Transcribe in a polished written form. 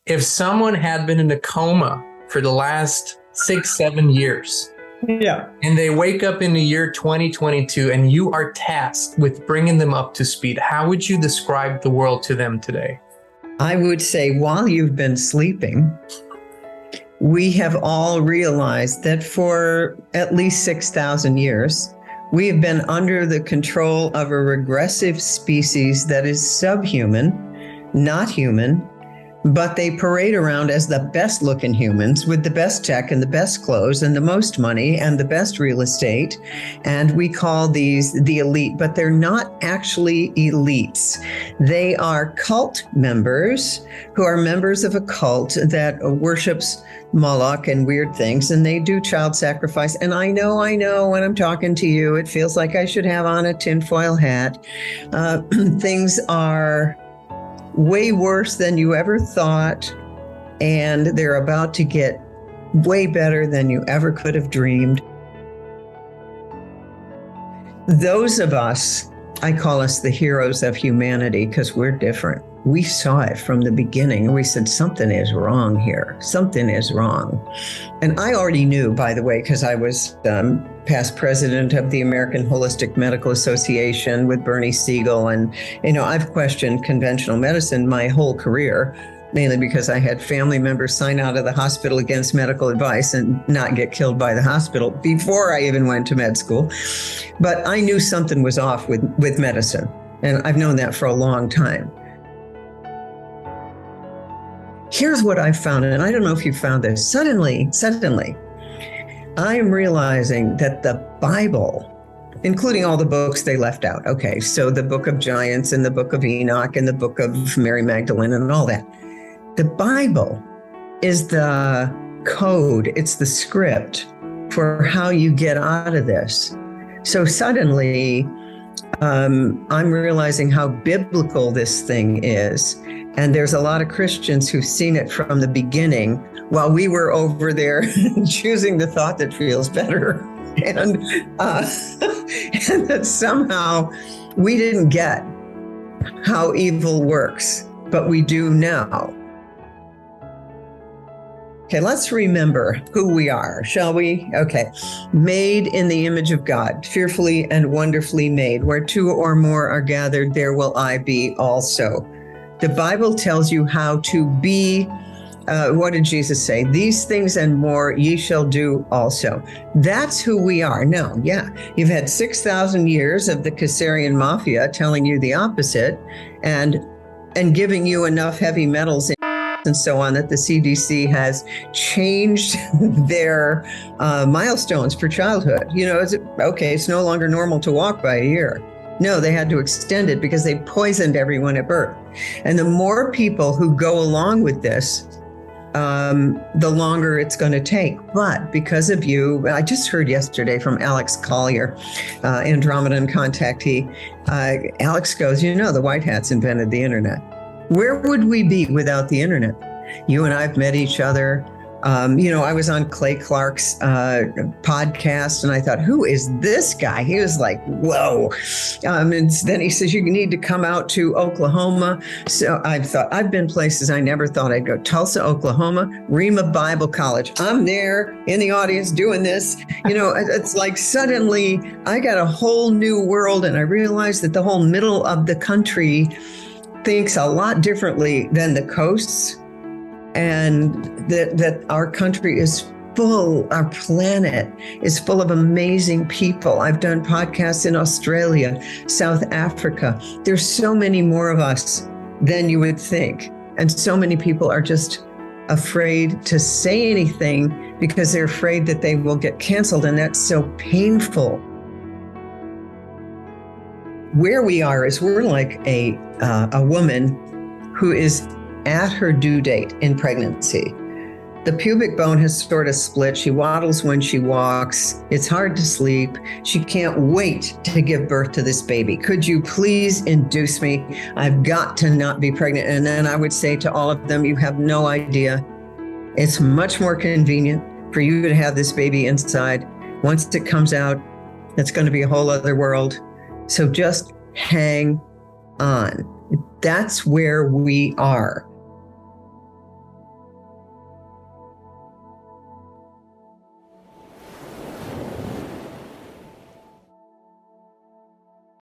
if someone had been in a coma for the last 6-7 years, yeah, and they wake up in the year 2022 and you are tasked with bringing them up to speed, how would you describe the world to them today? I would say while you've been sleeping, we have all realized that for at least 6,000 years, we have been under the control of a regressive species that is subhuman, not human, but they parade around as the best looking humans with the best tech and the best clothes and the most money and the best real estate. And we call these the elite, but they're not actually elites. They are cult members who are members of a cult that worships Moloch and weird things, and they do child sacrifice. And I know when I'm talking to you, it feels like I should have on a tinfoil hat. Things are way worse than you ever thought, and they're about to get way better than you ever could have dreamed. Those of us, I call us the heroes of humanity because we're different. We saw it from the beginning. We said, something is wrong here. Something is wrong. And I already knew, by the way, because I was past president of the American Holistic Medical Association with Bernie Siegel. And, I've questioned conventional medicine my whole career, mainly because I had family members sign out of the hospital against medical advice and not get killed by the hospital before I even went to med school. But I knew something was off with medicine. And I've known that for a long time. Here's what I found, and I don't know if you found this. Suddenly, I am realizing that the Bible, including all the books they left out. Okay, so the book of Giants and the book of Enoch and the book of Mary Magdalene and all that. The Bible is the code, it's the script for how you get out of this. So suddenly, I'm realizing how biblical this thing is. And there's a lot of Christians who've seen it from the beginning while we were over there choosing the thought that feels better. And that somehow we didn't get how evil works, but we do now. Okay, let's remember who we are, shall we? Okay, made in the image of God, fearfully and wonderfully made. Where two or more are gathered, there will I be also. The Bible tells you how to be. What did Jesus say? These things and more ye shall do also. That's who we are. Now, you've had 6,000 years of the Caesarean mafia telling you the opposite and giving you enough heavy metals and so on that the CDC has changed their milestones for childhood. It's no longer normal to walk by a year. No, they had to extend it because they poisoned everyone at birth. And the more people who go along with this, the longer it's going to take. But because of you, I just heard yesterday from Alex Collier, Andromedan contactee. Alex goes, the White Hats invented the internet. Where would we be without the internet? You and I have met each other. I was on Clay Clark's podcast and I thought, who is this guy? He was like, whoa. And then he says, you need to come out to Oklahoma. So I thought, I've been places I never thought I'd go. Tulsa, Oklahoma, Rhema Bible College. I'm there in the audience doing this. It's like suddenly I got a whole new world and I realized that the whole middle of the country thinks a lot differently than the coasts. And that our country is full, our planet is full of amazing people. I've done podcasts in Australia, South Africa. There's so many more of us than you would think. And so many people are just afraid to say anything because they're afraid that they will get canceled. And that's so painful. Where we are is we're like a woman who is at her due date in pregnancy. The pubic bone has sort of split. She waddles when she walks. It's hard to sleep. She can't wait to give birth to this baby. Could you please induce me? I've got to not be pregnant. And then I would say to all of them, you have no idea. It's much more convenient for you to have this baby inside. Once it comes out, it's going to be a whole other world. So just hang on. That's where we are.